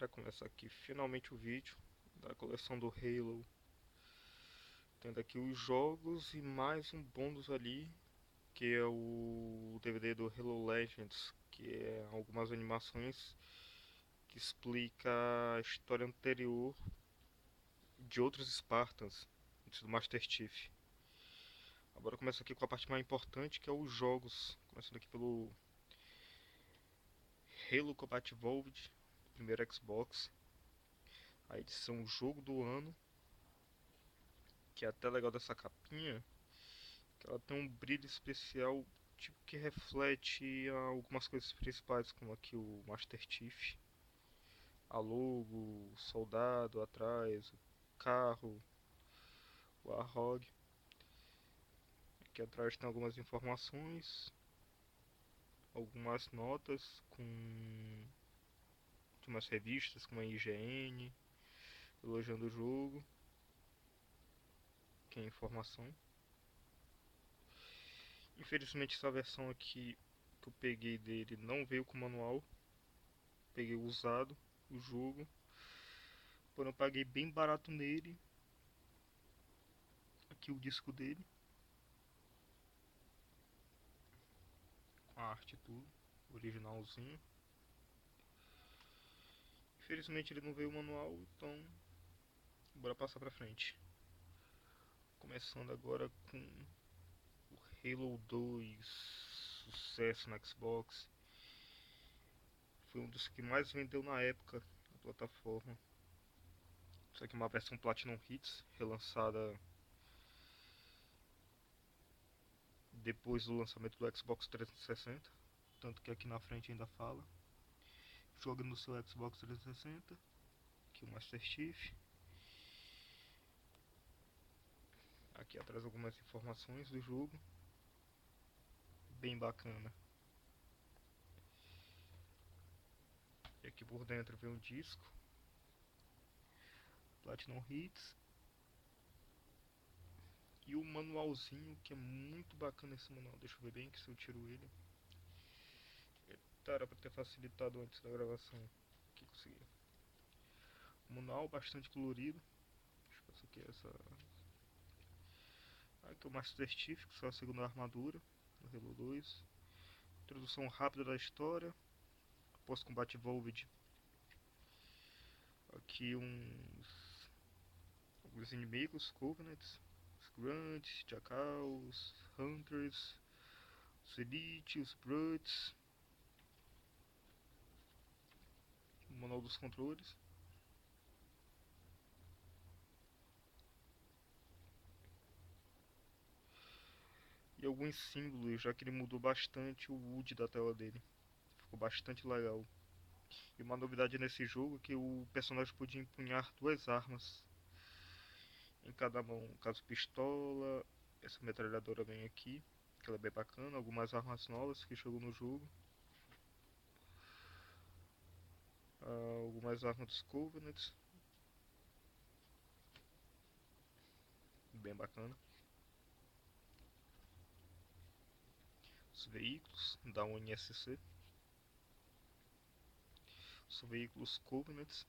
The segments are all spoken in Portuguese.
Para começar aqui finalmente o vídeo da coleção do Halo, tendo aqui os jogos e mais um bônus ali, que é o DVD do Halo Legends, que é algumas animações que explica a história anterior de outros Spartans antes do Master Chief. Agora começa aqui com a parte mais importante, que é os jogos, começando aqui pelo Halo Combat Evolved, primeiro Xbox, a edição Jogo do Ano, que é até legal dessa capinha, que ela tem um brilho especial, tipo, que reflete algumas coisas principais, como aqui o Master Chief, a logo, o soldado atrás, o carro, o Arrog. Aqui atrás tem algumas informações, algumas notas de umas revistas como a IGN, elogiando o jogo, que é informação. Infelizmente essa versão aqui que eu peguei dele não veio com manual, peguei usado o jogo, porém eu paguei bem barato nele. Aqui o disco dele, com a arte e tudo, originalzinho. Infelizmente ele não veio o manual, então bora passar pra frente. Começando agora com o Halo 2, sucesso na Xbox. Foi um dos que mais vendeu na época na plataforma. Isso aqui é uma versão Platinum Hits, relançada depois do lançamento do Xbox 360. Tanto que aqui na frente ainda fala: joga no seu Xbox 360. Aqui o Master Chief. Aqui atrás algumas informações do jogo, bem bacana. E aqui por dentro vem um disco, Platinum Hits, e o manualzinho, que é muito bacana esse manual. Deixa eu ver bem que se eu tiro ele. Era pra ter facilitado antes da gravação. Aqui consegui. O manual bastante colorido. Deixa eu ver se aqui é essa. Aqui é o Master Chief, que é a segunda armadura do Halo 2. Introdução rápida da história. Pós-combate Evolved. Aqui alguns inimigos, Covenants, os Grunts, Jackals, Hunters, os Elite, os Brutes. O manual dos controles. E alguns símbolos, já que ele mudou bastante o HUD da tela dele. Ficou bastante legal. E uma novidade nesse jogo é que o personagem podia empunhar duas armas em cada mão. No caso, pistola, essa metralhadora vem aqui, que ela é bem bacana. Algumas armas novas que chegou no jogo. Algumas armas dos Covenants, bem bacana. Os veículos da UNSC. Os veículos Covenants.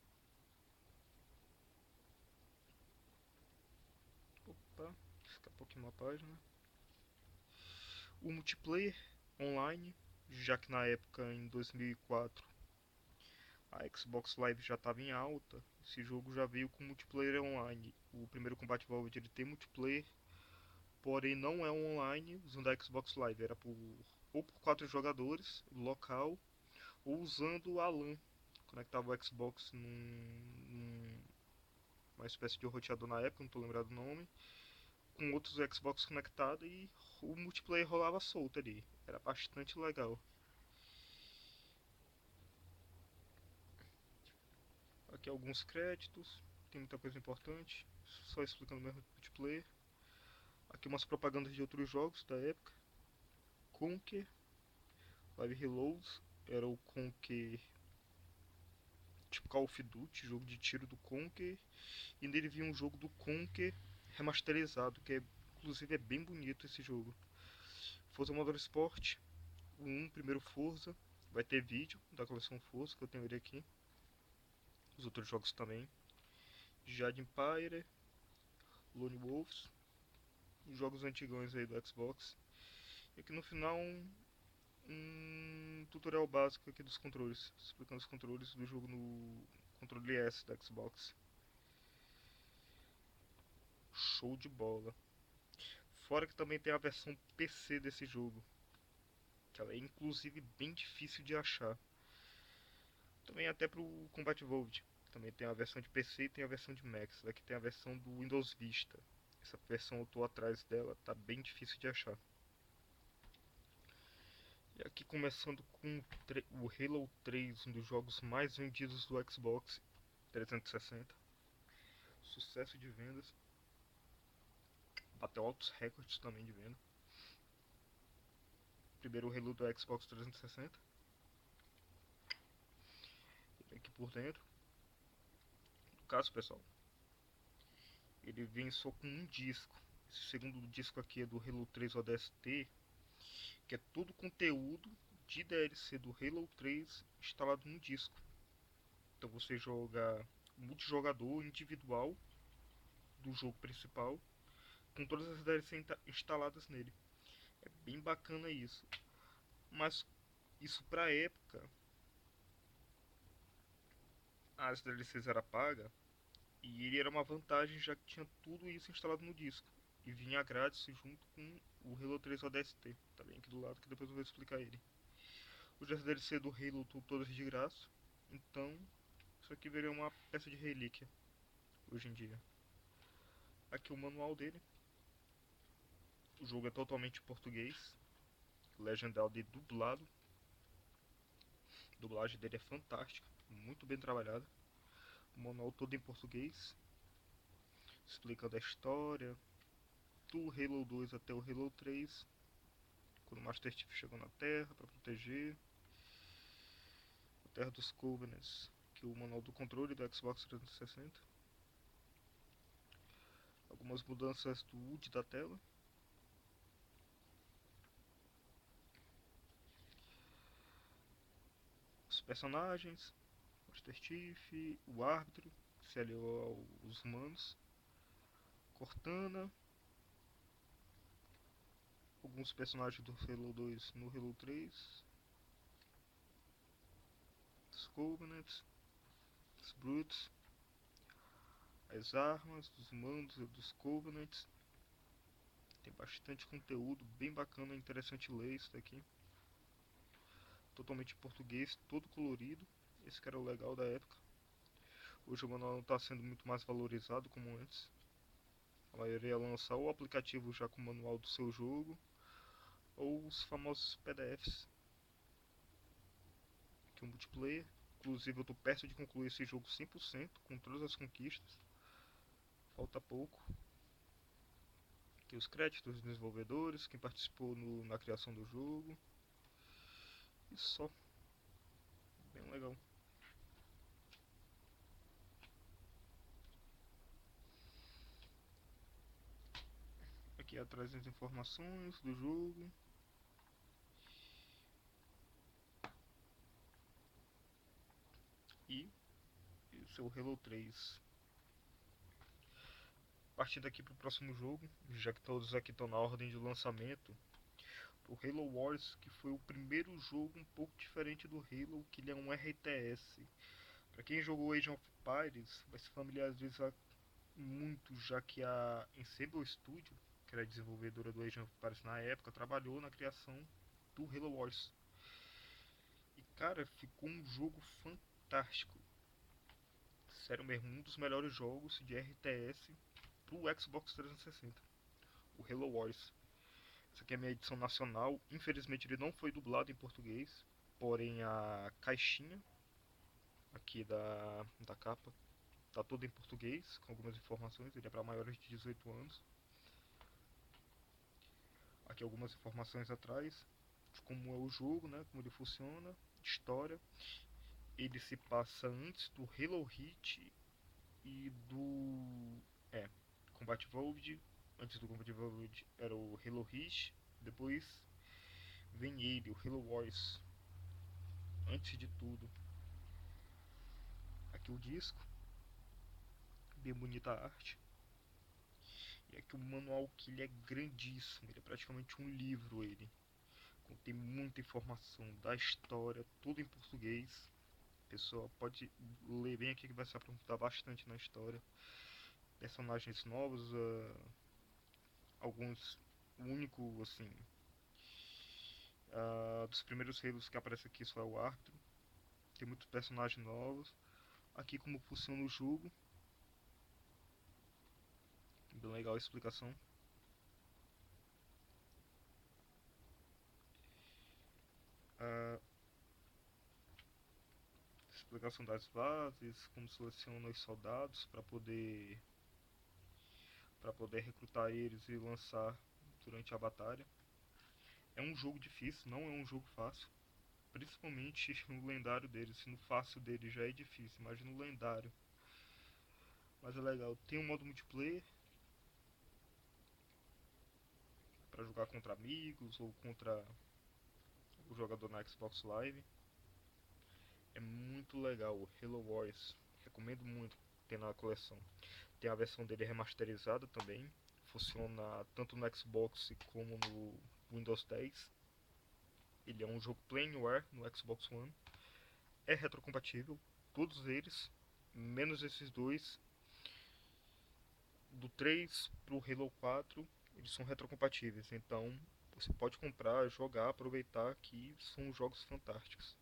Opa, escapou aqui uma página. O multiplayer online, já que na época, em 2004, a Xbox Live já estava em alta. Esse jogo já veio com multiplayer online. O primeiro Combat Evolved ele tem multiplayer, porém não é online usando a Xbox Live. Era ou por 4 jogadores local, ou usando a LAN. Conectava o Xbox numa espécie de roteador na época, não estou lembrado do nome, com outros Xbox conectados, e o multiplayer rolava solto ali. Era bastante legal. Aqui alguns créditos, tem muita coisa importante, só explicando mesmo o multiplayer. Aqui umas propagandas de outros jogos da época. Conker, Live Reloads, era o Conker tipo Call of Duty, jogo de tiro do Conker. E nele vinha um jogo do Conker remasterizado, que inclusive é bem bonito esse jogo. Forza Motorsport, o 1, primeiro Forza. Vai ter vídeo da coleção Forza, que eu tenho ele aqui. os outros jogos também. Jade Empire, Lone Wolves, os jogos antigões aí do Xbox. E aqui no final um tutorial básico aqui dos controles, explicando os controles do jogo no controle S da Xbox. Show de bola. Fora que também tem a versão PC desse jogo, que ela é inclusive bem difícil de achar. Também até pro Combat Evolved. Também tem a versão de PC e tem a versão de Mac. Daqui tem a versão do Windows Vista. Essa versão eu tô atrás dela, tá bem difícil de achar. E aqui começando com o Halo 3, um dos jogos mais vendidos do Xbox 360. Sucesso de vendas. Bateu altos recordes também de venda. Primeiro Halo do Xbox 360. E aqui por dentro. No caso, pessoal, ele vem só com um disco. Esse segundo disco aqui é do Halo 3 ODST, que é todo conteúdo de DLC do Halo 3 instalado no disco. Então você joga multijogador individual do jogo principal com todas as DLC instaladas nele. É bem bacana isso. Mas isso pra época, as DLCs era paga e ele era uma vantagem já que tinha tudo isso instalado no disco. E vinha grátis junto com o Halo 3 ODST. Tá bem aqui do lado que depois eu vou explicar ele. Os DLC do Halo estão todos de graça. Então isso aqui viria uma peça de relíquia hoje em dia. Aqui o manual dele. O jogo é totalmente em português. Legendado e dublado. A dublagem dele é fantástica, muito bem trabalhada. O manual todo em português, explicando a história do Halo 2 até o Halo 3, quando o Master Chief chegou na Terra para proteger a Terra dos Covenants, que é o manual do controle do Xbox 360. Algumas mudanças do HUD da tela. Os personagens, Master Chief, o árbitro, que se aliou aos humanos, Cortana, alguns personagens do Halo 2 no Halo 3, os Covenants, os Brutes, as armas dos humanos e dos Covenants. Tem bastante conteúdo, bem bacana, interessante ler isso daqui. Totalmente em português, todo colorido. Esse que era o legal da época. Hoje o manual não está sendo muito mais valorizado como antes. A maioria lança ou o aplicativo já com o manual do seu jogo, ou os famosos PDFs. Aqui o multiplayer. Inclusive eu estou perto de concluir esse jogo 100%, com todas as conquistas. Falta pouco. Aqui os créditos dos desenvolvedores, quem participou na criação do jogo. E só. Bem legal. Aqui atrás as informações do jogo. E o seu Halo 3. Partindo aqui para o próximo jogo, já que todos aqui estão na ordem de lançamento, o Halo Wars, que foi o primeiro jogo um pouco diferente do Halo, que ele é um RTS. Para quem jogou Age of Empires, vai se familiarizar muito, já que a Ensemble Studio, que era a desenvolvedora do Age of Empires na época, trabalhou na criação do Halo Wars. E cara, ficou um jogo fantástico. Sério mesmo, um dos melhores jogos de RTS pro Xbox 360. O Halo Wars. Essa aqui é a minha edição nacional. Infelizmente ele não foi dublado em português. Porém a caixinha aqui da capa tá toda em português, com algumas informações. Ele é para maiores de 18 anos. Aqui algumas informações atrás de como é o jogo, né, como ele funciona, história. Ele se passa antes do Halo Reach e do Combat Evolved. Antes do Combat Evolved era o Halo Reach, depois vem ele, o Halo Wars. Antes de tudo, aqui aqui o disco, bem bonita a arte. E aqui o manual, que ele é grandíssimo, ele é praticamente um livro ele. Contém muita informação da história, tudo em português. A pessoa pode ler bem aqui que vai se aprofundar bastante na história. Personagens novos, alguns. O único, assim, dos primeiros reinos que aparece aqui só é o Arthur. Tem muitos personagens novos. Aqui como funciona o jogo. Bem legal a explicação. A explicação das bases, como seleciona os soldados para poder recrutar eles e lançar durante a batalha. É um jogo difícil, não é um jogo fácil. Principalmente no lendário dele. Se no fácil dele já é difícil, imagina no lendário. Mas é legal. Tem um modo multiplayer para jogar contra amigos ou contra o jogador na Xbox Live. É muito legal o Halo Wars. Recomendo muito ter na coleção. Tem a versão dele remasterizada também. Funciona tanto no Xbox como no Windows 10. Ele é um jogo Plainware no Xbox One. É retrocompatível, todos eles, menos esses dois. Do 3 pro Halo 4, eles são retrocompatíveis. Então você pode comprar, jogar, aproveitar que são jogos fantásticos.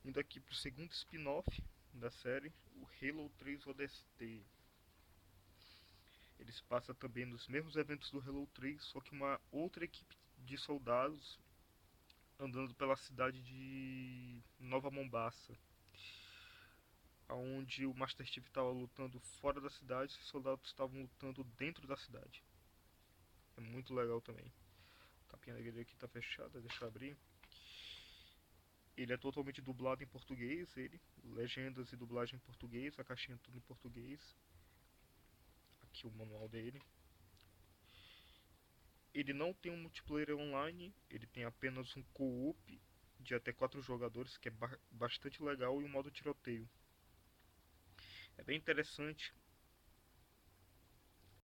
Indo aqui pro segundo spin-off da série, o Halo 3 ODST. Eles passam também nos mesmos eventos do Halo 3, só que uma outra equipe de soldados andando pela cidade de Nova Mombasa, onde o Master Chief estava lutando fora da cidade e os soldados estavam lutando dentro da cidade. É muito legal também. A capinha dele aqui tá fechada, deixa eu abrir. Ele é totalmente dublado em português, ele. Legendas e dublagem em português, a caixinha tudo em português. Aqui o manual dele. Ele não tem um multiplayer online, ele tem apenas um co-op de até 4 jogadores, que é bastante legal, e um modo tiroteio. É bem interessante